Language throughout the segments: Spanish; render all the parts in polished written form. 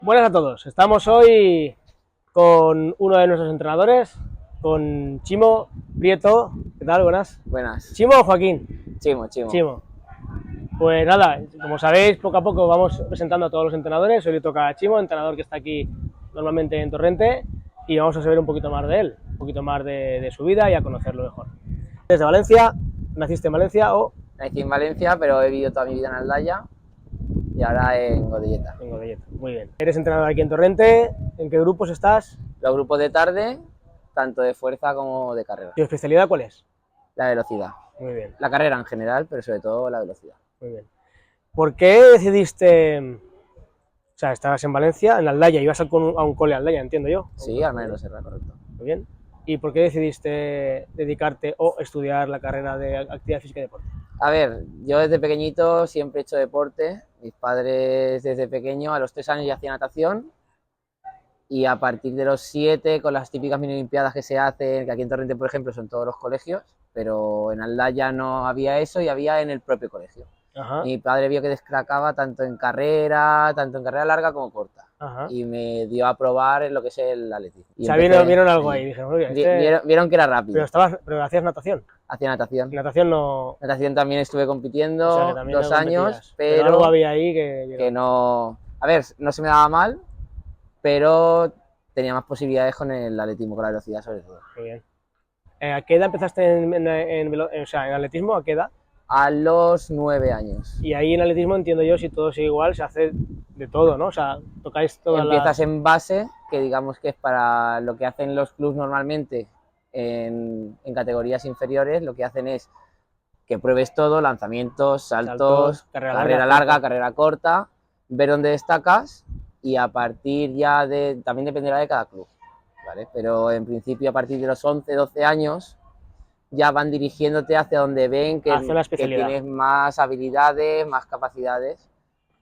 Buenas a todos, estamos hoy con uno de nuestros entrenadores, con Chimo Prieto. ¿Qué tal? Buenas. Buenas. ¿Chimo o Joaquín? Chimo. Chimo. Pues nada, como sabéis, poco a poco vamos presentando a todos los entrenadores. Hoy le toca a Chimo, entrenador que está aquí normalmente en Torrente, y vamos a saber un poquito más de él, un poquito más de su vida y a conocerlo mejor. ¿Desde Valencia? ¿Naciste en Valencia o...? Nací en Valencia, pero he vivido toda mi vida en Aldaya y ahora en Godelleta. En Godelleta, muy bien. ¿Eres entrenador aquí en Torrente? ¿En qué grupos estás? Los grupos de tarde, tanto de fuerza como de carrera. ¿Tu especialidad cuál es? La velocidad. Muy bien. La carrera en general, pero sobre todo la velocidad. Muy bien. ¿Por qué decidiste, o sea, estabas en Valencia, en Aldaya, ibas a un cole a Aldaya, entiendo yo? Sí, al menos Serra, correcto. Muy bien. ¿Y por qué decidiste dedicarte o estudiar la carrera de actividad física y deporte? A ver, yo desde pequeñito siempre he hecho deporte. Mis padres desde pequeño, a los 3 años ya hacían natación. Y a partir de los 7, con las típicas mini olimpiadas que se hacen, que aquí en Torrente, por ejemplo, son todos los colegios, pero en Aldaya no había eso y había en el propio colegio. Ajá, Mi padre vio que destacaba tanto en carrera larga como corta. ajá. Y me dio a probar en lo que es el atletismo. O sea, vieron algo ahí, dijeron, oye, Vieron que era rápido. Pero hacías natación. Hacía natación. Natación no... Natación también estuve O compitiendo sea, que también 2 no años, competías. Pero algo había ahí que no... A ver, no se me daba mal, pero tenía más posibilidades con el atletismo, con la velocidad sobre todo. Muy bien. ¿A qué edad empezaste o sea, en atletismo? ¿A qué edad? A los 9 años. Y ahí en atletismo entiendo yo, si todo sigue igual, se hace de todo, ¿no? O sea, tocáis todas Empiezas las... en base, que digamos que es para lo que hacen los clubs normalmente en categorías inferiores, lo que hacen es que pruebes todo, lanzamientos, saltos, carrera larga, carrera corta, ver dónde destacas y a partir ya de... También dependerá de cada club, ¿vale? Pero en principio a partir de los 11, 12 años ya van dirigiéndote hacia donde ven que tienes más habilidades, más capacidades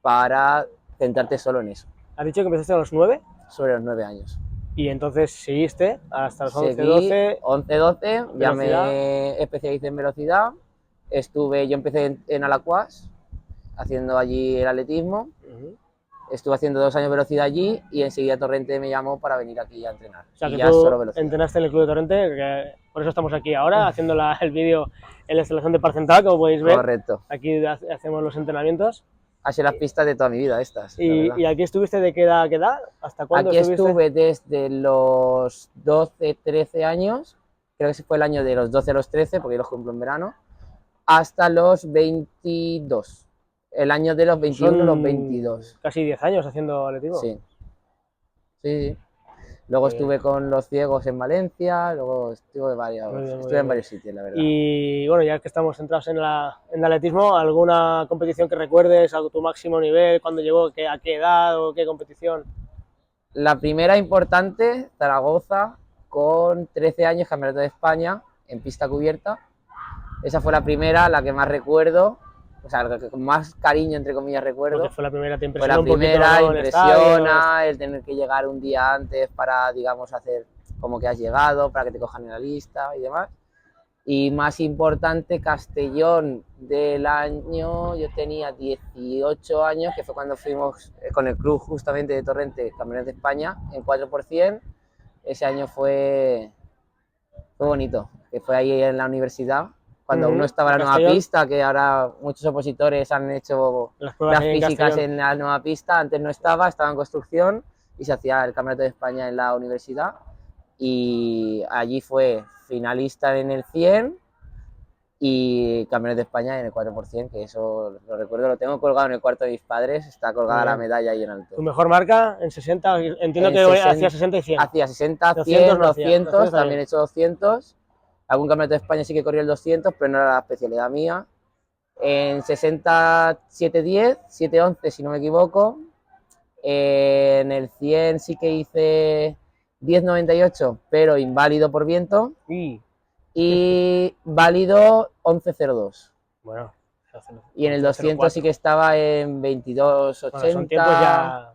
para centrarte solo en eso. ¿Has dicho que empezaste a los 9? Sobre los 9 años. Y entonces seguiste hasta los 11, Seguí 12. 11, 12, ya me especialicé en velocidad. Yo empecé en Alacuas, haciendo allí el atletismo. Estuve haciendo 2 años de velocidad allí y enseguida Torrente me llamó para venir aquí a entrenar. O sea, y que ya tú solo velocidad. entrenaste en el Club de Torrente, que por eso estamos aquí ahora, haciendo el vídeo en la instalación de Parcental, como podéis ver. Correcto. Aquí hacemos los entrenamientos. Han sido las pistas de toda mi vida estas. ¿Y aquí estuviste de qué edad a qué edad? ¿Hasta cuándo aquí estuviste? Estuve desde los 12, 13 años, creo que fue el año de los 12 a los 13, porque yo los cumplo en verano, hasta los 22. El año de los 21 a los 22. Casi 10 años haciendo atletismo. Sí. Sí. Luego estuve con los ciegos en Valencia, luego estuve en varios sitios, la verdad. Y bueno, ya que estamos centrados en el atletismo, ¿alguna competición que recuerdes, a tu máximo nivel, cuándo llegó, a qué edad o qué competición? La primera importante, Zaragoza, con 13 años, Campeonato de España, en pista cubierta. Esa fue la primera, la que más recuerdo, o sea, la que con más cariño, entre comillas, recuerdo. Porque fue la primera, te impresiona. Fue la primera, impresiona el tener que llegar un día antes para, digamos, hacer como que has llegado, para que te cojan en la lista y demás. Y más importante, Castellón del año, yo tenía 18 años, que fue cuando fuimos con el club justamente de Torrente, campeones de España, en 4%. Ese año fue bonito, que fue ahí en la universidad, cuando uno estaba en la nueva pista, que ahora muchos opositores han hecho las físicas en la nueva pista, antes no estaba en construcción y se hacía el campeonato de España en la universidad y allí fue finalista en el 100 y campeón de España en el 4%, que eso lo recuerdo, lo tengo colgado en el cuarto de mis padres, está colgada la medalla ahí en alto. ¿Tu mejor marca en 60? Entiendo que hacía 60 y 100. Hacía 60, 100, 200, también he hecho 200. Algún campeonato de España sí que corrió el 200, pero no era la especialidad mía. En 60, 7-10, 7-11 si no me equivoco. En el 100 sí que hice 10-98, pero inválido por viento. Y válido 11-02. Bueno. Y en el 200 sí que estaba en 22-80. Bueno, son tiempos ya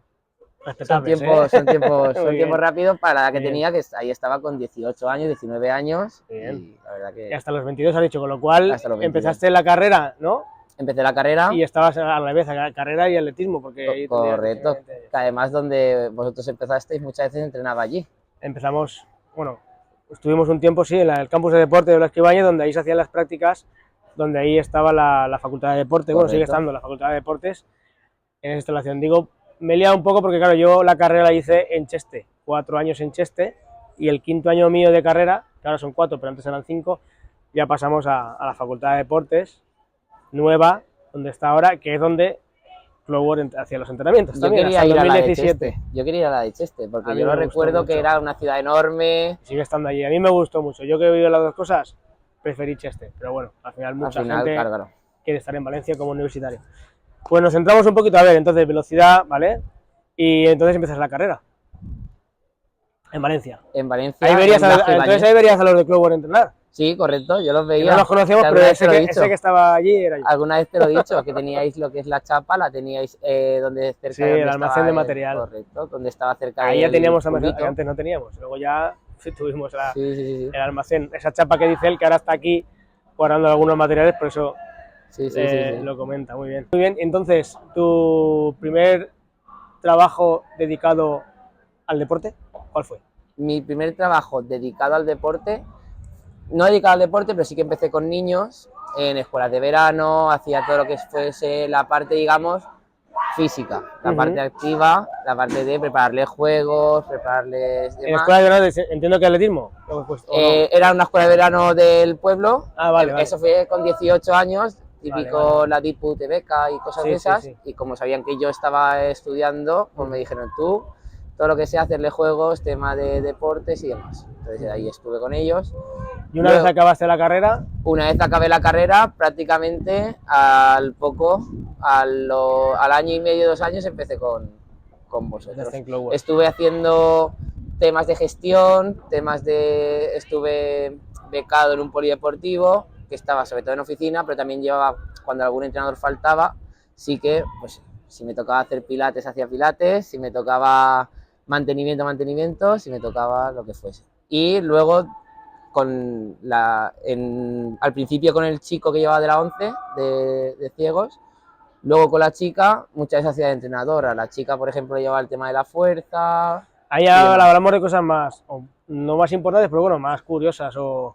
respetables. Son tiempos rápidos para la que tenía, que ahí estaba con 18 años, 19 años. Bien. Y la verdad que... Y hasta los 22 has dicho, con lo cual empezaste la carrera, ¿no? empecé la carrera. Y estabas a la vez a carrera y atletismo, porque... Correcto, que además donde vosotros empezasteis muchas veces entrenaba allí. Empezamos, bueno, estuvimos un tiempo, sí, en el campus de deporte de Blasco Ibáñez, donde ahí se hacían las prácticas, donde ahí estaba la facultad de deporte. Correcto. Bueno, sigue estando la facultad de deportes en esa instalación. Digo, me he liado un poco porque, claro, yo la carrera la hice en Cheste, 4 años en Cheste, y el 5.º año mío de carrera, que ahora son 4, pero antes eran 5, ya pasamos a la facultad de deportes, nueva, donde está ahora, que es donde Cloworth hacía los entrenamientos. Yo También, quería hasta ir 2017. a la de Cheste. Yo quería ir a la de Cheste, porque yo lo me recuerdo que era una ciudad enorme. Sigue estando allí. A mí me gustó mucho. Yo que he vivido las dos cosas, preferí Cheste. Pero bueno, al final mucha gente claro. quiere estar en Valencia como universitario. Pues nos centramos un poquito, a ver, entonces velocidad, ¿vale? Y entonces empiezas la carrera. En Valencia. En Valencia. Ahí verías entonces ahí verías a los de Cloworth entrenar. Sí, correcto, yo los veía. No los conocíamos, pero ese que estaba allí era yo. Alguna vez te lo he dicho, que teníais lo que es la chapa, la teníais donde cerca. Sí, el almacén de material. Correcto, donde estaba cerca. Ahí ya teníamos almacén, que antes no teníamos. Luego ya tuvimos el almacén, esa chapa que dice él, que ahora está aquí guardando algunos materiales, por eso lo comenta. Muy bien. Muy bien, entonces, ¿tu primer trabajo dedicado al deporte, cuál fue? Mi primer trabajo dedicado al deporte, no dedicado al deporte, pero sí que empecé con niños, en escuelas de verano, hacía todo lo que fuese la parte, digamos, física, la parte activa, la parte de prepararles juegos, prepararles... ¿En escuela de verano entiendo que atletismo? Era una escuela de verano del pueblo, vale. Eso fue con 18 años, típico la DIPU, beca y cosas de esas, y como sabían que yo estaba estudiando, pues me dijeron tú, todo lo que sea hacerle juegos, tema de deportes y demás. Entonces ahí estuve con ellos. ¿Y una vez acabaste la carrera? Una vez acabé la carrera, prácticamente al año y medio, 2 años, empecé con vosotros. Estuve haciendo temas de gestión, estuve becado en un polideportivo, que estaba sobre todo en oficina, pero también llevaba, cuando algún entrenador faltaba, sí que, pues, si me tocaba hacer pilates, hacía pilates, si me tocaba mantenimiento, si me tocaba lo que fuese. Y luego, al principio con el chico que llevaba de la 11, de ciegos, luego con la chica, muchas veces hacía de entrenadora. La chica, por ejemplo, llevaba el tema de la fuerza. Ahí ahora hablamos de cosas más, no más importantes, pero bueno, más curiosas o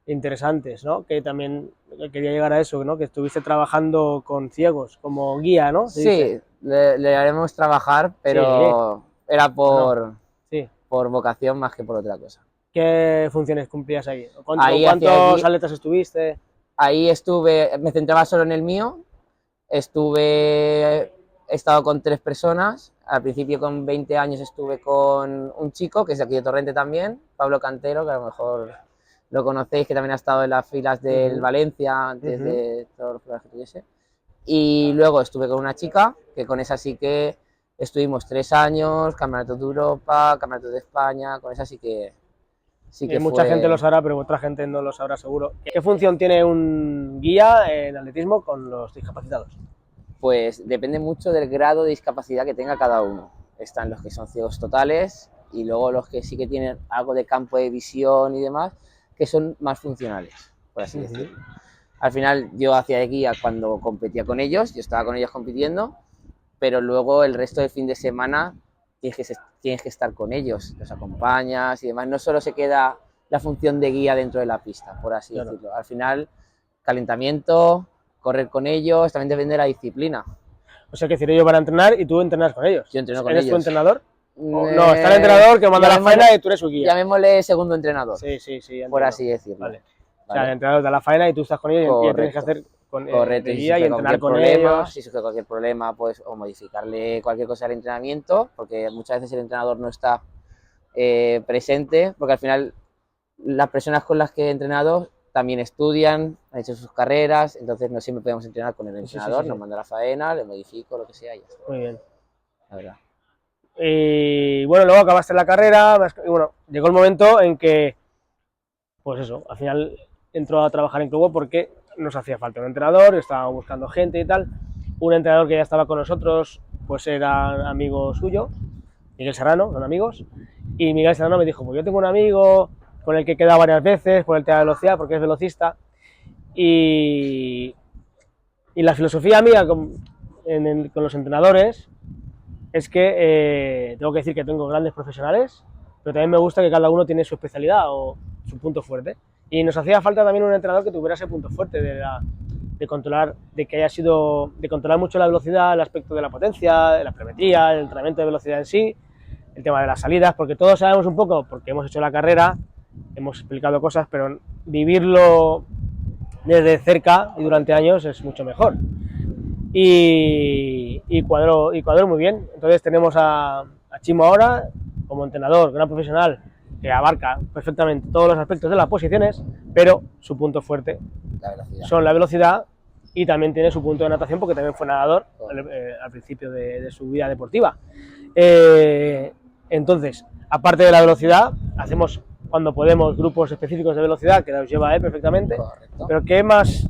interesantes, ¿no? Que también quería llegar a eso, ¿no? Que estuviste trabajando con ciegos como guía, ¿no? Sí, le haremos trabajar, pero era por vocación más que por otra cosa. ¿Qué funciones cumplías ahí? ¿Cuántos atletas estuviste? Ahí me centraba solo en el mío, he estado con 3 personas, al principio con 20 años estuve con un chico, que es de aquí de Torrente también, Pablo Cantero, que a lo mejor lo conocéis, que también ha estado en las filas del Valencia, antes de todos los problemas que tuviese. Y luego estuve con una chica, que con esa sí que estuvimos 3 años, campeonatos de Europa, campeonatos de España, con esa sí que mucha gente lo sabrá, pero otra gente no lo sabrá seguro. ¿Qué función tiene un guía en atletismo con los discapacitados? Pues depende mucho del grado de discapacidad que tenga cada uno. Están los que son ciegos totales y luego los que sí que tienen algo de campo de visión y demás, que son más funcionales, por así decirlo. Al final yo hacía de guía cuando competía con ellos, yo estaba con ellos compitiendo, pero luego el resto del fin de semana tienes que estar con ellos, los acompañas y demás. No solo se queda la función de guía dentro de la pista, por así decirlo. Al final, calentamiento, correr con ellos, también depende de la disciplina. O sea, que decir, ellos van a entrenar y tú entrenas con ellos. Yo entreno con ellos. ¿Eres tu entrenador? No, está el entrenador que manda la faena y tú eres su guía. Llamémosle segundo entrenador. Sí, por así decirlo. Vale. O sea, el entrenador da la faena y tú estás con ellos y tienes que hacer de guía y entrenar con ellos. Si surge cualquier problema, pues, o modificarle cualquier cosa al entrenamiento, porque muchas veces el entrenador no está presente, porque al final las personas con las que he entrenado también estudian, han hecho sus carreras, entonces no siempre podemos entrenar con el entrenador, nos manda la faena, le modifico, lo que sea y ya está. Muy bien. La verdad. Y bueno, luego acabaste la carrera y bueno, llegó el momento en que, pues eso, al final entró a trabajar en Cloworth porque nos hacía falta un entrenador, estábamos buscando gente y tal. Un entrenador que ya estaba con nosotros, pues era amigo suyo, Miguel Serrano, son amigos, y Miguel Serrano me dijo, pues yo tengo un amigo con el que he quedado varias veces por el tema de velocidad, porque es velocista, y Y la filosofía mía con los entrenadores es que tengo que decir que tengo grandes profesionales, pero también me gusta que cada uno tiene su especialidad o su punto fuerte. Y nos hacía falta también un entrenador que tuviera ese punto fuerte de controlar, de controlar mucho la velocidad, el aspecto de la potencia, de la pliometría, el entrenamiento de velocidad en sí, el tema de las salidas, porque todos sabemos un poco, porque hemos hecho la carrera, hemos explicado cosas, pero vivirlo desde cerca y durante años es mucho mejor. Y cuadró muy bien. Entonces tenemos a Chimo ahora como entrenador, gran profesional, que abarca perfectamente todos los aspectos de las posiciones, pero su punto fuerte son la velocidad y también tiene su punto de natación porque también fue nadador al principio de su vida deportiva. Entonces, aparte de la velocidad, hacemos cuando podemos grupos específicos de velocidad que los lleva él perfectamente. Correcto. Pero ¿qué más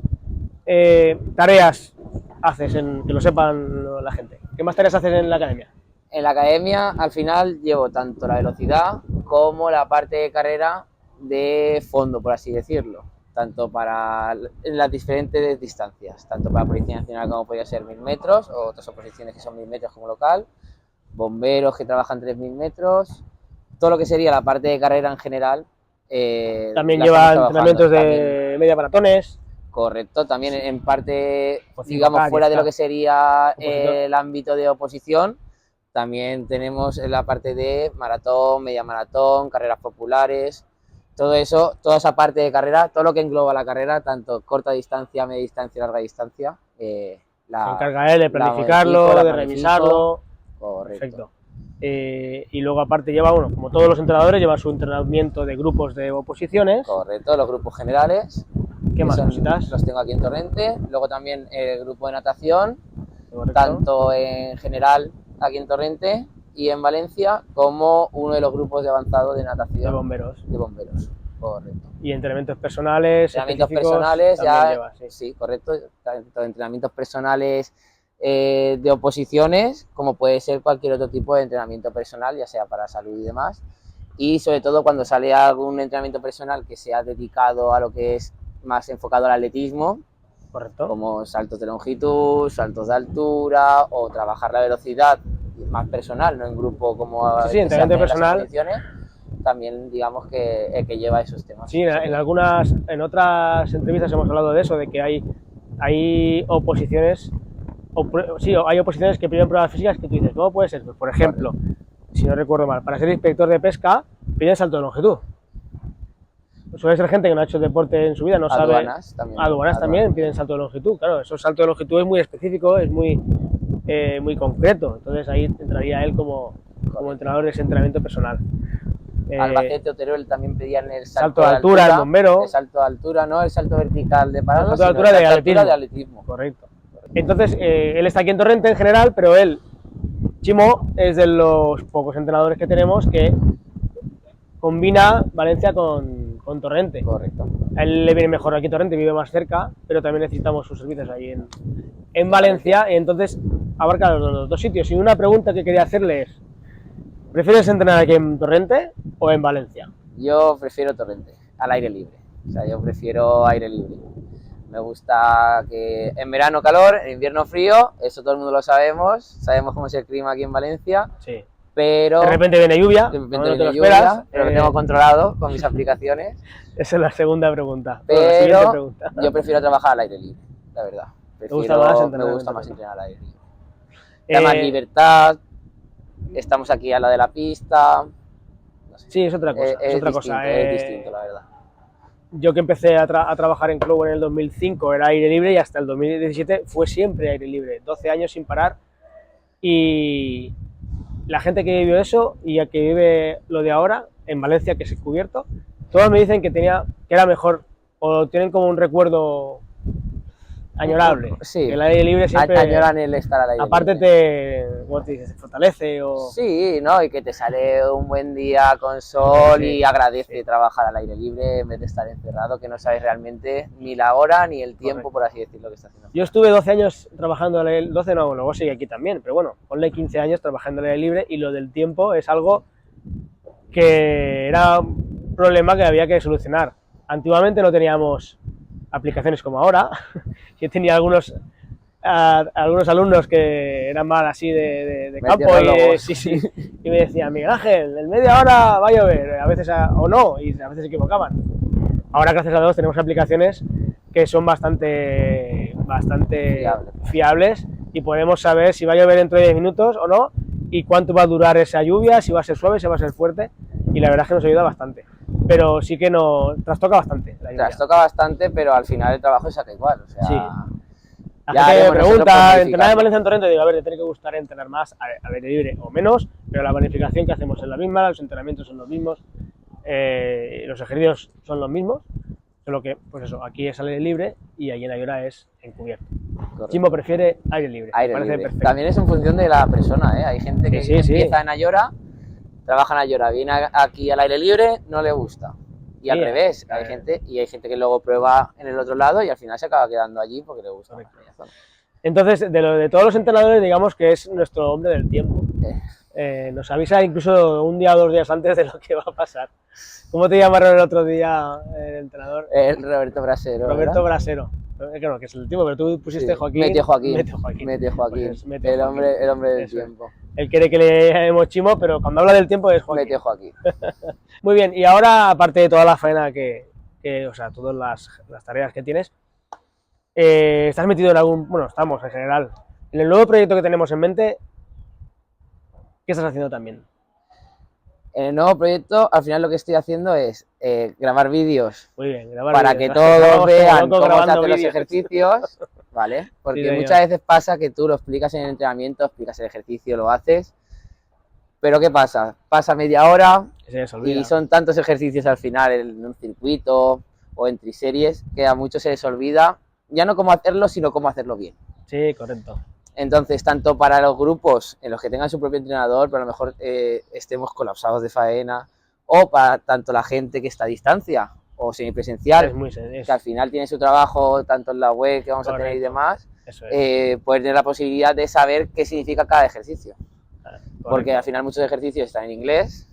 tareas haces, que lo sepan la gente? ¿Qué más tareas haces en la academia? En la academia, al final, llevo tanto la velocidad como la parte de carrera de fondo, por así decirlo, tanto para las diferentes distancias, tanto para Policía Nacional como podría ser 1000 metros, o otras oposiciones que son 1000 metros como local, bomberos que trabajan 3000 metros, todo lo que sería la parte de carrera en general. También lleva entrenamientos de media maratones. Correcto, también en parte, digamos, fuera de lo que sería el ámbito de oposición, también tenemos la parte de maratón, media maratón, carreras populares, todo eso, toda esa parte de carrera, todo lo que engloba la carrera, tanto corta distancia, media distancia y larga distancia. Se encarga él de planificarlo, de revisarlo. Correcto. Perfecto. Y luego aparte lleva, bueno, como todos los entrenadores, lleva su entrenamiento de grupos de oposiciones. Correcto, los grupos generales. ¿Qué más cositas? Los tengo aquí en Torrente. Luego también el grupo de natación, tanto en general aquí en Torrente y en Valencia, como uno de los grupos de avanzado de natación. De bomberos. De bomberos, correcto. Y entrenamientos personales. Entrenamientos personales, ya, lleva, sí, correcto. Tanto entrenamientos personales de oposiciones, como puede ser cualquier otro tipo de entrenamiento personal, ya sea para salud y demás. Y sobre todo cuando sale algún entrenamiento personal que sea dedicado a lo que es más enfocado al atletismo. Correcto. Como saltos de longitud, saltos de altura o trabajar la velocidad más personal, no en grupo como sí, entrenamiento personal. También digamos que el que lleva esos temas. Sí, en otras entrevistas hemos hablado de eso, de que hay oposiciones, hay oposiciones que piden pruebas físicas que tú dices, ¿cómo puede ser? Pues, por ejemplo, si no recuerdo mal, para ser inspector de pesca piden salto de longitud. Suele ser gente que no ha hecho deporte en su vida, no sabe. Aduanas también piden salto de longitud, claro, eso salto de longitud es muy específico, es muy concreto, entonces ahí entraría él como entrenador de ese entrenamiento personal. Albacete o Teruel también pedían el salto de altura, el bombero. El salto de altura, no el salto vertical de parado, el salto de altura de atletismo. Correcto. Entonces, él está aquí en Torrente en general, pero Chimo, es de los pocos entrenadores que tenemos que combina Valencia con Torrente. Correcto. A él le viene mejor aquí Torrente, vive más cerca, pero también necesitamos sus servicios ahí en Valencia, y entonces abarca los dos sitios. Y una pregunta que quería hacerle es, ¿prefieres entrenar aquí en Torrente o en Valencia? Yo prefiero Torrente, al aire libre. O sea, yo prefiero aire libre. Me gusta que en verano calor, en invierno frío, eso todo el mundo lo sabemos cómo es el clima aquí en Valencia. Sí. Pero de repente viene lluvia, pero lo tengo controlado con mis aplicaciones. Esa es la segunda pregunta. Pero yo prefiero trabajar al aire libre, la verdad. Me gusta más entrenar al aire libre. Da más libertad, estamos aquí a la de la pista. No sé. Sí, es otra cosa. Es distinto, la verdad. Yo que empecé a trabajar en club en el 2005 era aire libre y hasta el 2017 fue siempre aire libre, 12 años sin parar. Y la gente que vivió eso y a que vive lo de ahora, en Valencia, que es cubierto, todos me dicen que era mejor, o tienen como un recuerdo añorable. Sí, que el aire libre siempre añoran el estar al aire aparte libre. te fortalece o... Sí, ¿no? Y que te sale un buen día con sol y agradece trabajar al aire libre en vez de estar encerrado, que no sabes realmente ni la hora ni el tiempo, por así decirlo, que está haciendo. Yo estuve 12 años trabajando al aire libre, 12 no, luego seguí aquí también, pero bueno, ponle 15 años trabajando al aire libre, y lo del tiempo es algo que era un problema que había que solucionar. Antiguamente no teníamos aplicaciones como ahora. Yo tenía algunos a algunos alumnos que eran más así de campo y me decían, Miguel Ángel, en media hora va a llover, a veces o no, y a veces se equivocaban. Ahora, gracias a Dios, tenemos aplicaciones que son bastante fiables y podemos saber si va a llover dentro de 10 minutos o no y cuánto va a durar esa lluvia, si va a ser suave, si va a ser fuerte, y la verdad es que nos ayuda bastante. Pero sí que nos trastoca bastante la lluvia. Trastoca bastante, pero al final el trabajo se saca igual, o sea... Sí. La gente me pregunta, entrenar en Valencia en Torrente, digo, a ver, te tiene que gustar entrenar más al aire libre o menos, pero la planificación que hacemos es la misma, los entrenamientos son los mismos, los ejercicios son los mismos, solo que, pues eso, aquí es al aire libre y allí en Ayora es encubierto. Chimo prefiere aire libre. Aire libre. Perfecto. También es en función de la persona, ¿eh? Hay gente que empieza en Ayora, trabaja en Ayora, viene aquí al aire libre, no le gusta. Y al revés, hay gente que luego prueba en el otro lado y al final se acaba quedando allí porque le gusta. Entonces, de todos los entrenadores, digamos que es nuestro hombre del tiempo. Nos avisa incluso un día o 2 días antes de lo que va a pasar. ¿Cómo te llamaron el otro día el entrenador? Roberto Brasero. Roberto Brasero. Claro, que es el tipo, pero tú pusiste Joaquín. Metió Joaquín. Pues el hombre del tiempo. Él quiere que le llamemos Chimo, pero cuando habla del tiempo es Joaquín. Metió Joaquín. Muy bien, y ahora, aparte de toda la faena o sea, todas las tareas que tienes, ¿estás metido en algún, bueno, estamos en general, en el nuevo proyecto que tenemos en mente? ¿Qué estás haciendo también? En el nuevo proyecto, al final lo que estoy haciendo es grabar vídeos. Muy bien, para que todos vean cómo se hacen los ejercicios, ¿vale? Porque muchas veces pasa que tú lo explicas en el entrenamiento, explicas el ejercicio, lo haces, pero ¿qué pasa? Pasa media hora y son tantos ejercicios al final en un circuito o en triseries que a muchos se les olvida ya no cómo hacerlo, sino cómo hacerlo bien. Sí, correcto. Entonces, tanto para los grupos en los que tengan su propio entrenador, pero a lo mejor estemos colapsados de faena, o para tanto la gente que está a distancia o semipresencial, que al final tiene su trabajo tanto en la web que vamos a tener y demás, poder tener la posibilidad de saber qué significa cada ejercicio. Porque al final muchos ejercicios están en inglés,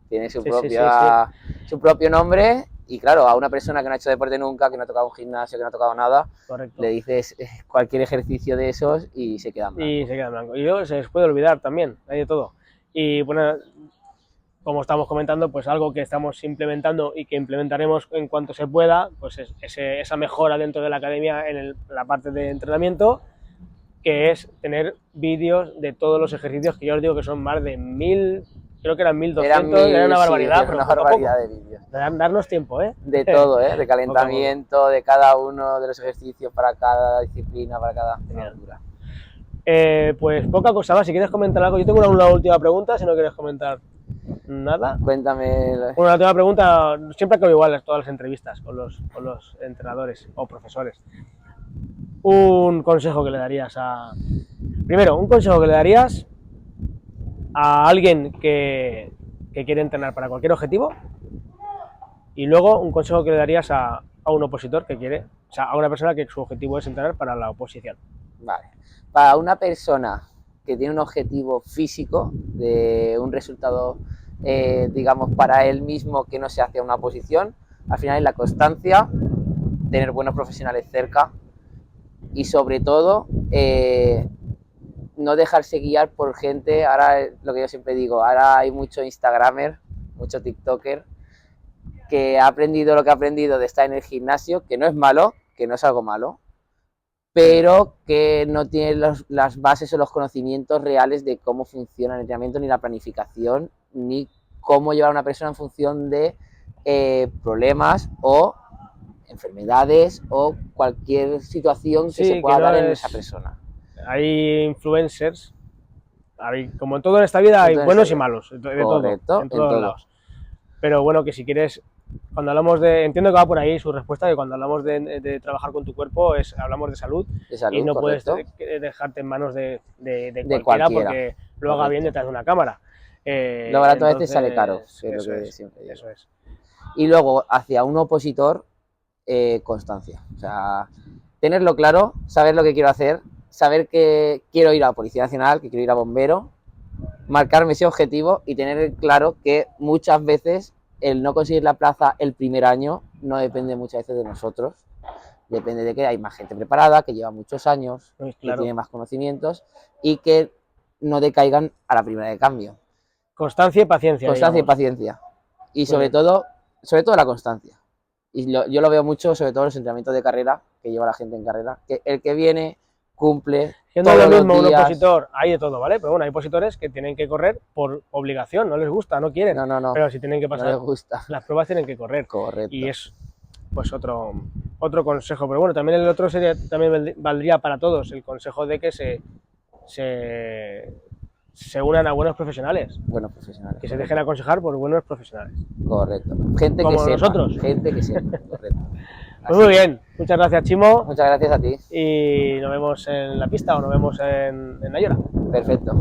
tienen su propio nombre. Y claro, a una persona que no ha hecho deporte nunca, que no ha tocado un gimnasio, que no ha tocado nada, le dices cualquier ejercicio de esos y se queda en blanco. Y se queda en blanco. Y luego se les puede olvidar también, hay de todo. Y bueno, como estamos comentando, pues algo que estamos implementando y que implementaremos en cuanto se pueda, pues es esa mejora dentro de la academia en la parte de entrenamiento, que es tener vídeos de todos los ejercicios, que yo os digo que son más de 1000, creo que eran 1200, era una barbaridad, pero una barbaridad de vídeos. Darnos tiempo, ¿eh? De todo, ¿eh? De calentamiento, de cada uno de los ejercicios para cada disciplina, para cada altura. Pues poca cosa más, si quieres comentar algo. Yo tengo una última pregunta, si no quieres comentar nada. Cuéntame. Una última pregunta, siempre acabo igual en todas las entrevistas con los entrenadores o profesores. Un consejo que le darías Primero, un consejo que le darías a alguien que quiere entrenar para cualquier objetivo, y luego un consejo que le darías a un opositor que quiere, o sea, a una persona que su objetivo es entrenar para la oposición. Vale. Para una persona que tiene un objetivo físico de un resultado, digamos, para él mismo que no se hace una oposición, al final es la constancia, tener buenos profesionales cerca y sobre todo no dejarse guiar por gente. Ahora, lo que yo siempre digo, ahora hay mucho instagramer, mucho tiktoker, que ha aprendido lo que ha aprendido de estar en el gimnasio, que no es malo, que no es algo malo, pero que no tiene las bases o los conocimientos reales de cómo funciona el entrenamiento, ni la planificación, ni cómo llevar a una persona en función de problemas o enfermedades o cualquier situación que se pueda dar en esa persona. Hay influencers, como en todo en esta vida, hay buenos y malos, de todo, en todos lados. Pero bueno, que si quieres, cuando hablamos entiendo que va por ahí su respuesta, que cuando hablamos de trabajar con tu cuerpo, hablamos de salud y no puedes dejarte en manos de cualquiera porque lo haga bien detrás de una cámara. Lo barato a veces sale caro, eso es. Y luego, hacia un opositor, constancia. O sea, tenerlo claro, saber lo que quiero hacer, saber que quiero ir a la Policía Nacional, que quiero ir a bombero, marcarme ese objetivo y tener claro que muchas veces el no conseguir la plaza el primer año no depende muchas veces de nosotros, Depende de que hay más gente preparada, que lleva muchos años, Pues que claro. tiene más conocimientos y que no decaigan a la primera de cambio. Constancia y paciencia, Constancia y digamos. paciencia. Y Muy sobre bien. todo la constancia. Y yo lo veo mucho, sobre todo en los entrenamientos de carrera, que lleva la gente en carrera, que el que viene cumple Que no es todos lo los mismo un días. opositor, hay de todo, ¿vale? Pero bueno, hay opositores que tienen que correr por obligación, no les gusta, no quieren. No, Pero si tienen que no pasar les gusta. las pruebas, tienen que correr. Correcto. Y es pues otro consejo. Pero bueno, también el otro sería, también valdría para todos, el consejo de que se unan a buenos profesionales, Buenos profesionales. que se dejen aconsejar por buenos profesionales. Correcto. Gente Como que sepa. nosotros. Gente que sepa. Correcto. Pues muy bien, muchas gracias, Chimo, Muchas gracias a ti. y nos vemos en la pista o nos vemos en Ayora. Perfecto.